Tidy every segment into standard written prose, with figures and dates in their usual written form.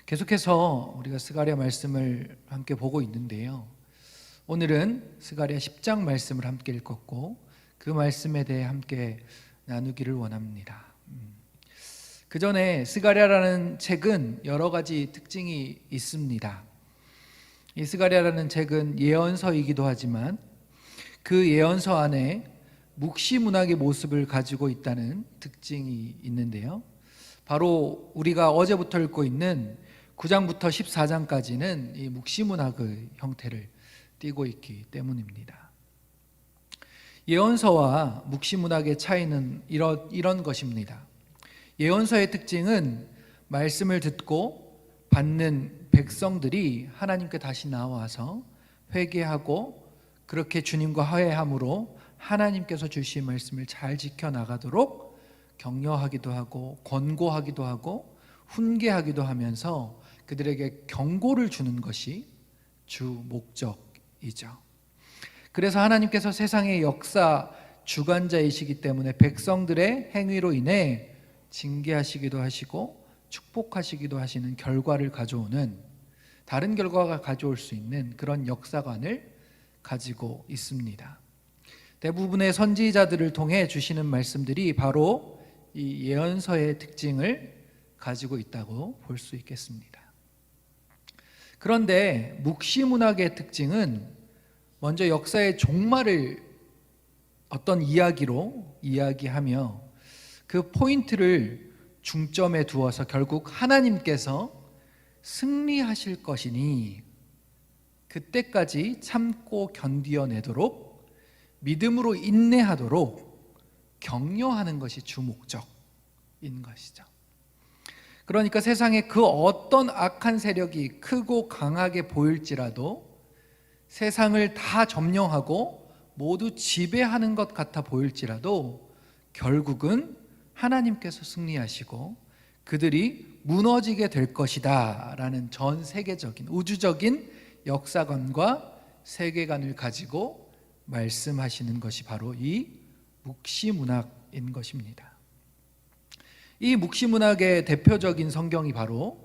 계속해서 우리가 스가랴 말씀을 함께 보고 있는데요. 오늘은 스가랴 10장 말씀을 함께 읽었고 그 말씀에 대해 함께 나누기를 원합니다. 그 전에 스가랴라는 책은 여러 가지 특징이 있습니다. 이 스가랴라는 책은 예언서이기도 하지만 그 예언서 안에 묵시문학의 모습을 가지고 있다는 특징이 있는데요. 바로 우리가 어제부터 읽고 있는 9장부터 14장까지는 이 묵시문학의 형태를 띠고 있기 때문입니다. 예언서와 묵시문학의 차이는 이런 것입니다. 예언서의 특징은 말씀을 듣고 받는 백성들이 하나님께 다시 나와서 회개하고 그렇게 주님과 화해함으로 하나님께서 주신 말씀을 잘 지켜나가도록 격려하기도 하고 권고하기도 하고 훈계하기도 하면서 그들에게 경고를 주는 것이 주 목적이죠. 그래서 하나님께서 세상의 역사 주관자이시기 때문에 백성들의 행위로 인해 징계하시기도 하시고 축복하시기도 하시는 결과를 가져오는, 다른 결과가 가져올 수 있는 그런 역사관을 가지고 있습니다. 대부분의 선지자들을 통해 주시는 말씀들이 바로 이 예언서의 특징을 가지고 있다고 볼 수 있겠습니다. 그런데 묵시문학의 특징은 먼저 역사의 종말을 어떤 이야기로 이야기하며 그 포인트를 중점에 두어서 결국 하나님께서 승리하실 것이니 그때까지 참고 견디어내도록 믿음으로 인내하도록 격려하는 것이 주 목적인 것이죠. 그러니까 세상에 그 어떤 악한 세력이 크고 강하게 보일지라도, 세상을 다 점령하고 모두 지배하는 것 같아 보일지라도 결국은 하나님께서 승리하시고 그들이 무너지게 될 것이다 라는 전 세계적인 우주적인 역사관과 세계관을 가지고 말씀하시는 것이 바로 이 묵시문학인 것입니다. 이 묵시문학의 대표적인 성경이 바로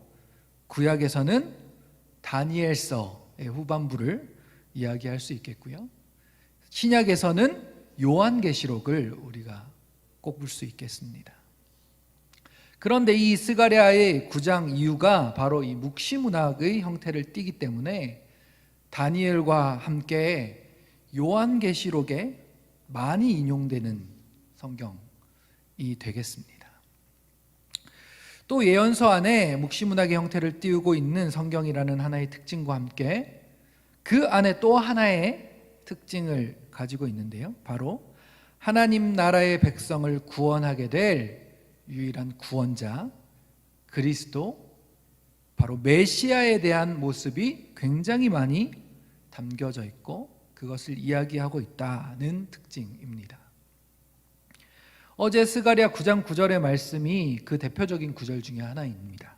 구약에서는 다니엘서의 후반부를 이야기할 수 있겠고요, 신약에서는 요한계시록을 우리가 꼽을 수 있겠습니다. 그런데 이 스가랴의 9장 이유가 바로 이 묵시문학의 형태를 띠기 때문에 다니엘과 함께 요한계시록에 많이 인용되는 성경이 되겠습니다. 또 예언서 안에 묵시문학의 형태를 띄우고 있는 성경이라는 하나의 특징과 함께 그 안에 또 하나의 특징을 가지고 있는데요, 바로 하나님 나라의 백성을 구원하게 될 유일한 구원자 그리스도, 바로 메시아에 대한 모습이 굉장히 많이 담겨져 있고 그것을 이야기하고 있다는 특징입니다. 어제 스가랴 9장 9절의 말씀이 그 대표적인 구절 중에 하나입니다.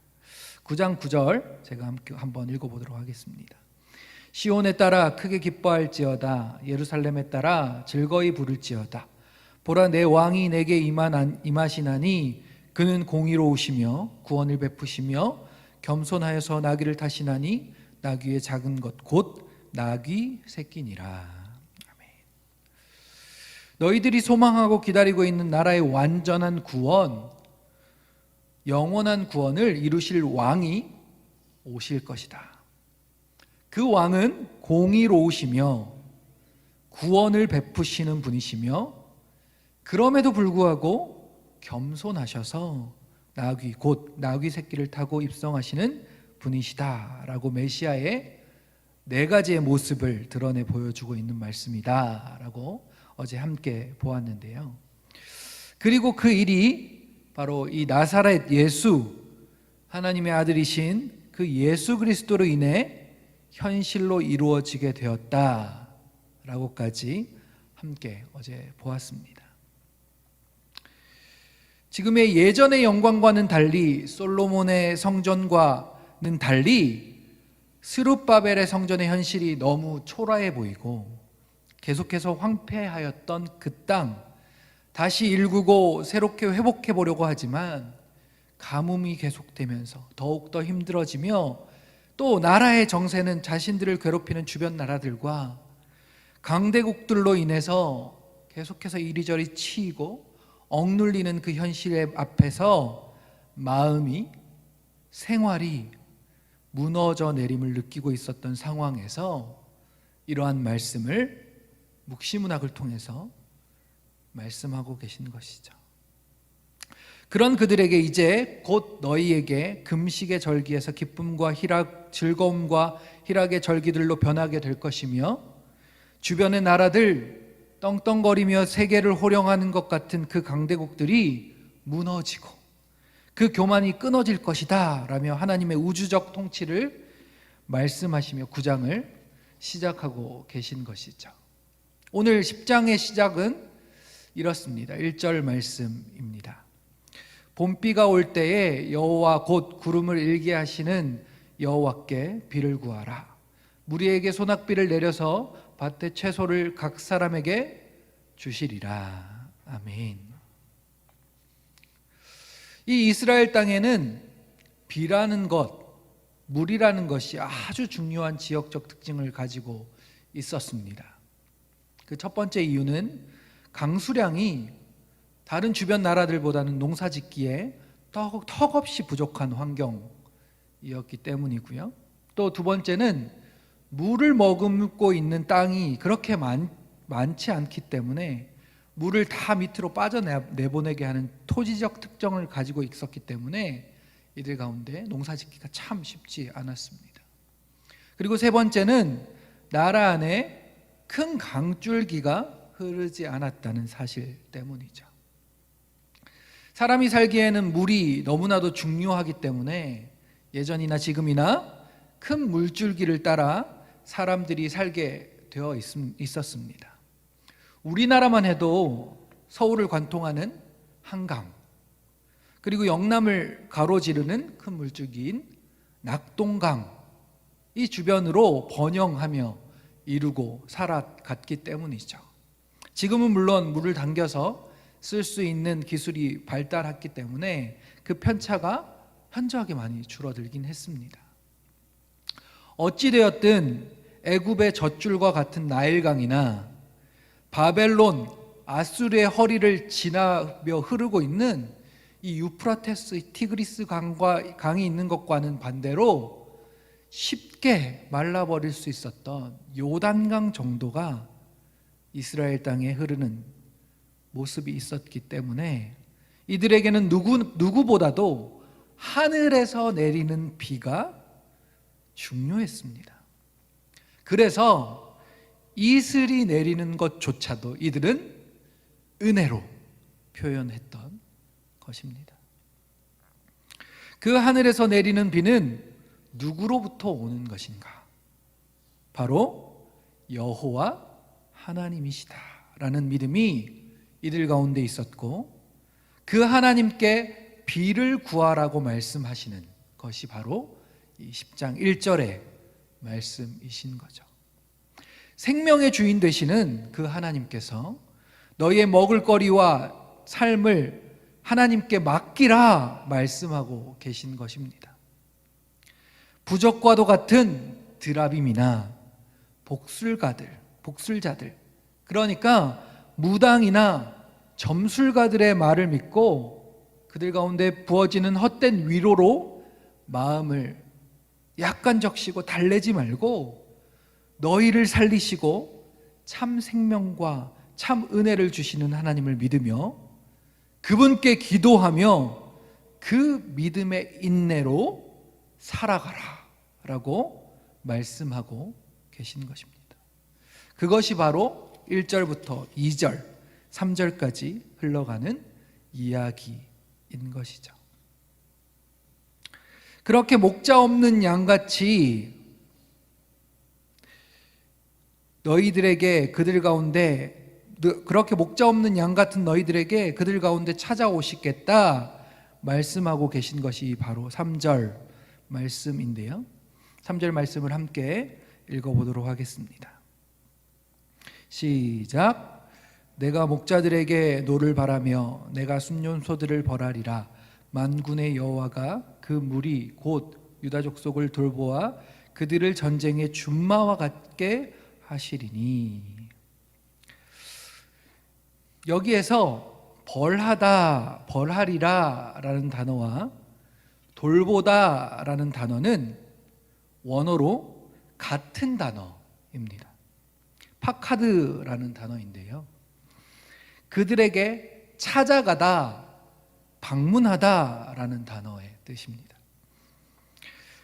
9장 9절 제가 함께 한번 읽어보도록 하겠습니다. 시온에 따라 크게 기뻐할지어다, 예루살렘에 따라 즐거이 부를지어다. 보라, 내 왕이 내게 임하시나니 그는 공의로우시며 구원을 베푸시며 겸손하여서 나귀를 타시나니 나귀의 작은 것 곧 나귀 새끼니라. 너희들이 소망하고 기다리고 있는 나라의 완전한 구원, 영원한 구원을 이루실 왕이 오실 것이다. 그 왕은 공의로우시며 구원을 베푸시는 분이시며 그럼에도 불구하고 겸손하셔서 나귀 곧 나귀 새끼를 타고 입성하시는 분이시다라고 메시아의 네 가지의 모습을 드러내 보여주고 있는 말씀이다라고 어제 함께 보았는데요. 그리고 그 일이 바로 이 나사렛 예수, 하나님의 아들이신 그 예수 그리스도로 인해 현실로 이루어지게 되었다라고까지 함께 어제 보았습니다. 지금의 예전의 영광과는 달리, 솔로몬의 성전과는 달리 스룹바벨의 성전의 현실이 너무 초라해 보이고 계속해서 황폐하였던 그 땅 다시 일구고 새롭게 회복해 보려고 하지만 가뭄이 계속되면서 더욱더 힘들어지며 또 나라의 정세는 자신들을 괴롭히는 주변 나라들과 강대국들로 인해서 계속해서 이리저리 치이고 억눌리는 그 현실 앞에서 마음이, 생활이 무너져 내림을 느끼고 있었던 상황에서 이러한 말씀을 묵시문학을 통해서 말씀하고 계신 것이죠. 그런 그들에게 이제 곧 너희에게 금식의 절기에서 기쁨과 희락, 즐거움과 희락의 절기들로 변하게 될 것이며 주변의 나라들 떵떵거리며 세계를 호령하는 것 같은 그 강대국들이 무너지고 그 교만이 끊어질 것이다 라며 하나님의 우주적 통치를 말씀하시며 9장을 시작하고 계신 것이죠. 오늘 10장의 시작은 이렇습니다. 1절 말씀입니다. 봄비가 올 때에 여호와 곧 구름을 일게 하시는 여호와께 비를 구하라. 무리에게 소낙비를 내려서 밭의 채소를 각 사람에게 주시리라. 아멘. 이 이스라엘 땅에는 비라는 것, 물이라는 것이 아주 중요한 지역적 특징을 가지고 있었습니다. 그 첫 번째 이유는 강수량이 다른 주변 나라들보다는 농사 짓기에 턱없이 부족한 환경이었기 때문이고요. 또 두 번째는 물을 머금고 있는 땅이 그렇게 많지 않기 때문에 물을 다 밑으로 빠져내보내게 하는 토지적 특성을 가지고 있었기 때문에 이들 가운데 농사 짓기가 참 쉽지 않았습니다. 그리고 세 번째는 나라 안에 큰 강줄기가 흐르지 않았다는 사실 때문이죠. 사람이 살기에는 물이 너무나도 중요하기 때문에 예전이나 지금이나 큰 물줄기를 따라 사람들이 살게 되어 있었습니다. 우리나라만 해도 서울을 관통하는 한강, 그리고 영남을 가로지르는 큰 물줄기인 낙동강, 이 주변으로 번영하며 이루고 살아갔기 때문이죠. 지금은 물론 물을 당겨서 쓸 수 있는 기술이 발달했기 때문에 그 편차가 현저하게 많이 줄어들긴 했습니다. 어찌되었든 애굽의 젖줄과 같은 나일강이나 바벨론, 아수르의 허리를 지나며 흐르고 있는 이 유프라테스, 티그리스 강이 있는 것과는 반대로 쉽게 말라버릴 수 있었던 요단강 정도가 이스라엘 땅에 흐르는 모습이 있었기 때문에 이들에게는 누구보다도 하늘에서 내리는 비가 중요했습니다. 그래서 이슬이 내리는 것조차도 이들은 은혜로 표현했던 것입니다. 그 하늘에서 내리는 비는 누구로부터 오는 것인가? 바로 여호와 하나님이시다라는 믿음이 이들 가운데 있었고, 그 하나님께 비를 구하라고 말씀하시는 것이 바로 이 10장 1절의 말씀이신 거죠. 생명의 주인 되시는 그 하나님께서 너희의 먹을거리와 삶을 하나님께 맡기라 말씀하고 계신 것입니다. 부적과도 같은 드라빔이나 복술자들, 그러니까 무당이나 점술가들의 말을 믿고 그들 가운데 부어지는 헛된 위로로 마음을 약간 적시고 달래지 말고 너희를 살리시고 참 생명과 참 은혜를 주시는 하나님을 믿으며 그분께 기도하며 그 믿음의 인내로 살아가라 라고 말씀하고 계신 것입니다. 그것이 바로 1절부터 2절, 3절까지 흘러가는 이야기인 것이죠. 그렇게 목자 없는 양같이 너희들에게 그들 가운데 그렇게 목자 없는 양 같은 너희들에게 그들 가운데 찾아오시겠다 말씀하고 계신 것이 바로 3절 말씀인데요. 3절 말씀을 함께 읽어보도록 하겠습니다. 시작. 내가 목자들에게 노를 바라며 내가 순년소들을 벌하리라. 만군의 여호와가 그 무리 곧 유다 족속을 돌보아 그들을 전쟁의 준마와 같게 하시리니. 여기에서 벌하다, 벌하리라 라는 단어와 돌보다 라는 단어는 원어로 같은 단어입니다. 파카드라는 단어인데요, 그들에게 찾아가다, 방문하다 라는 단어의 뜻입니다.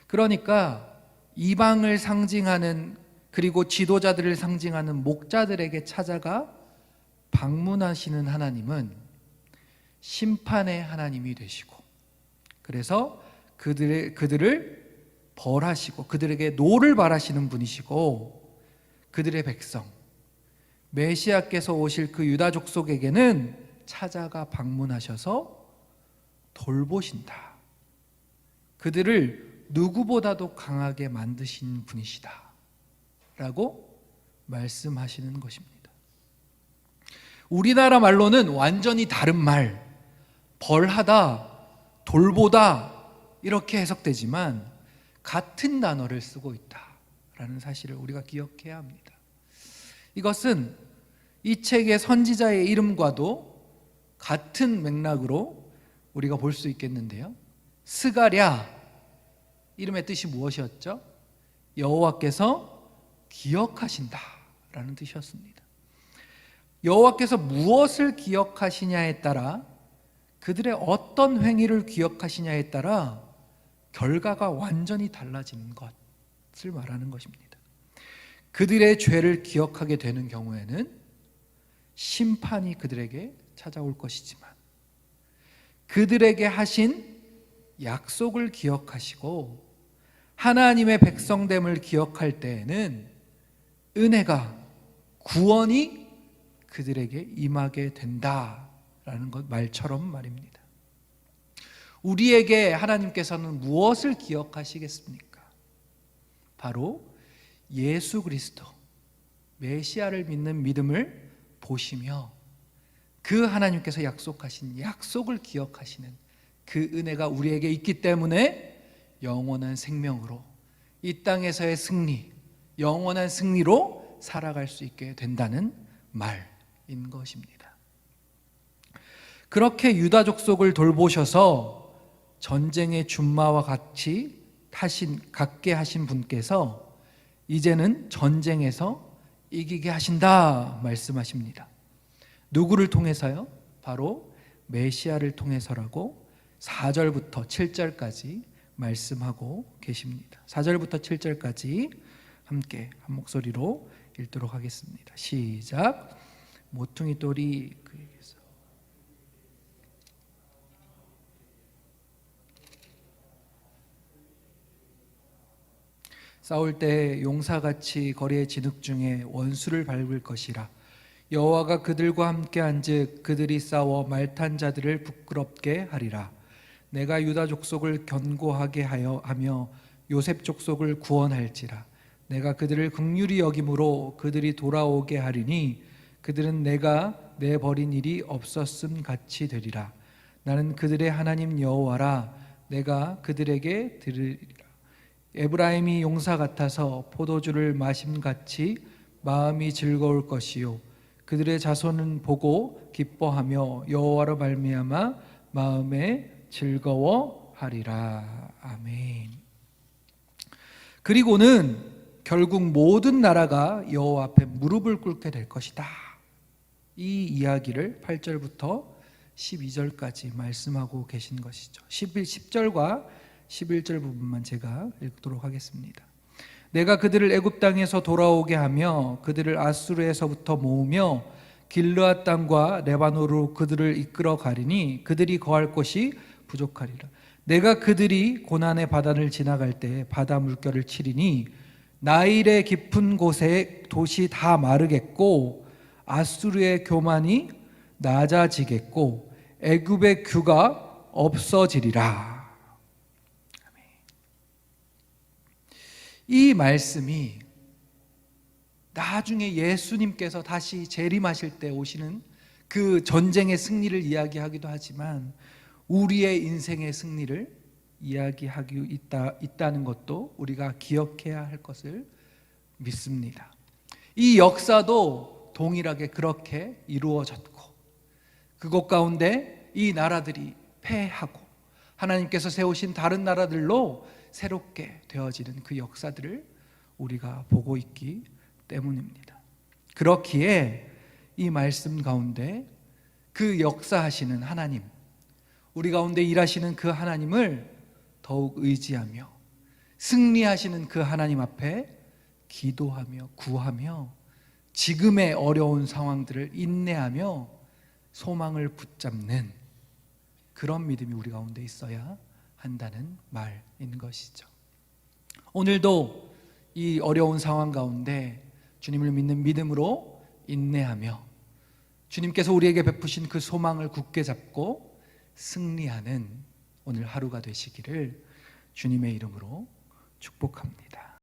그러니까 이방을 상징하는, 그리고 지도자들을 상징하는 목자들에게 찾아가 방문하시는 하나님은 심판의 하나님이 되시고, 그래서 그들을 벌하시고 그들에게 노를 바라시는 분이시고, 그들의 백성 메시아께서 오실 그 유다 족속에게는 찾아가 방문하셔서 돌보신다. 그들을 누구보다도 강하게 만드신 분이시다 라고 말씀하시는 것입니다. 우리나라 말로는 완전히 다른 말, 벌하다, 돌보다 이렇게 해석되지만 같은 단어를 쓰고 있다라는 사실을 우리가 기억해야 합니다. 이것은 이 책의 선지자의 이름과도 같은 맥락으로 우리가 볼 수 있겠는데요, 스가랴, 이름의 뜻이 무엇이었죠? 여호와께서 기억하신다라는 뜻이었습니다. 여호와께서 무엇을 기억하시냐에 따라, 그들의 어떤 행위를 기억하시냐에 따라 결과가 완전히 달라지는 것을 말하는 것입니다. 그들의 죄를 기억하게 되는 경우에는 심판이 그들에게 찾아올 것이지만, 그들에게 하신 약속을 기억하시고 하나님의 백성됨을 기억할 때에는 은혜가, 구원이 그들에게 임하게 된다라는 것 말처럼 말입니다. 우리에게 하나님께서는 무엇을 기억하시겠습니까? 바로 예수 그리스도, 메시아를 믿는 믿음을 보시며 그 하나님께서 약속하신 약속을 기억하시는 그 은혜가 우리에게 있기 때문에 영원한 생명으로, 이 땅에서의 승리, 영원한 승리로 살아갈 수 있게 된다는 말인 것입니다. 그렇게 유다 족속을 돌보셔서 전쟁의 준마와 같이 갖게 하신 분께서 이제는 전쟁에서 이기게 하신다 말씀하십니다. 누구를 통해서요? 바로 메시아를 통해서라고 4절부터 7절까지 말씀하고 계십니다. 4절부터 7절까지 함께 한 목소리로 읽도록 하겠습니다. 시작. 모퉁이 돌이 그에게서 싸울 때 용사같이 거리의 진흙 중에 원수를 밟을 것이라. 여호와가 그들과 함께 한즉 그들이 싸워 말탄 자들을 부끄럽게 하리라. 내가 유다 족속을 견고하게 하며 요셉 족속을 구원할지라. 내가 그들을 긍휼히 여김으로 그들이 돌아오게 하리니 그들은 내가 내버린 일이 없었음 같이 되리라. 나는 그들의 하나님 여호와라. 내가 그들에게 들으리라. 에브라임이 용사 같아서 포도주를 마심같이 마음이 즐거울 것이요 그들의 자손은 보고 기뻐하며 여호와로 말미암아 마음에 즐거워하리라. 아멘. 그리고는 결국 모든 나라가 여호와 앞에 무릎을 꿇게 될 것이다. 이 이야기를 8절부터 12절까지 말씀하고 계신 것이죠. 10절과 11절 부분만 제가 읽도록 하겠습니다. 내가 그들을 애굽 땅에서 돌아오게 하며 그들을 아수르에서부터 모으며 길르앗 땅과 레바논으로 그들을 이끌어 가리니 그들이 거할 곳이 부족하리라. 내가 그들이 고난의 바다를 지나갈 때 바다 물결을 치리니 나일의 깊은 곳에 돛이 다 마르겠고 아수르의 교만이 낮아지겠고 애굽의 규가 없어지리라. 이 말씀이 나중에 예수님께서 다시 재림하실 때 오시는 그 전쟁의 승리를 이야기하기도 하지만 우리의 인생의 승리를 이야기하고 있다는 것도 우리가 기억해야 할 것을 믿습니다. 이 역사도 동일하게 그렇게 이루어졌고, 그곳 가운데 이 나라들이 패하고 하나님께서 세우신 다른 나라들로 새롭게 되어지는 그 역사들을 우리가 보고 있기 때문입니다. 그렇기에 이 말씀 가운데 그 역사하시는 하나님, 우리 가운데 일하시는 그 하나님을 더욱 의지하며 승리하시는 그 하나님 앞에 기도하며 구하며 지금의 어려운 상황들을 인내하며 소망을 붙잡는 그런 믿음이 우리 가운데 있어야 한다는 말인 것이죠. 오늘도 이 어려운 상황 가운데 주님을 믿는 믿음으로 인내하며 주님께서 우리에게 베푸신 그 소망을 굳게 잡고 승리하는 오늘 하루가 되시기를 주님의 이름으로 축복합니다.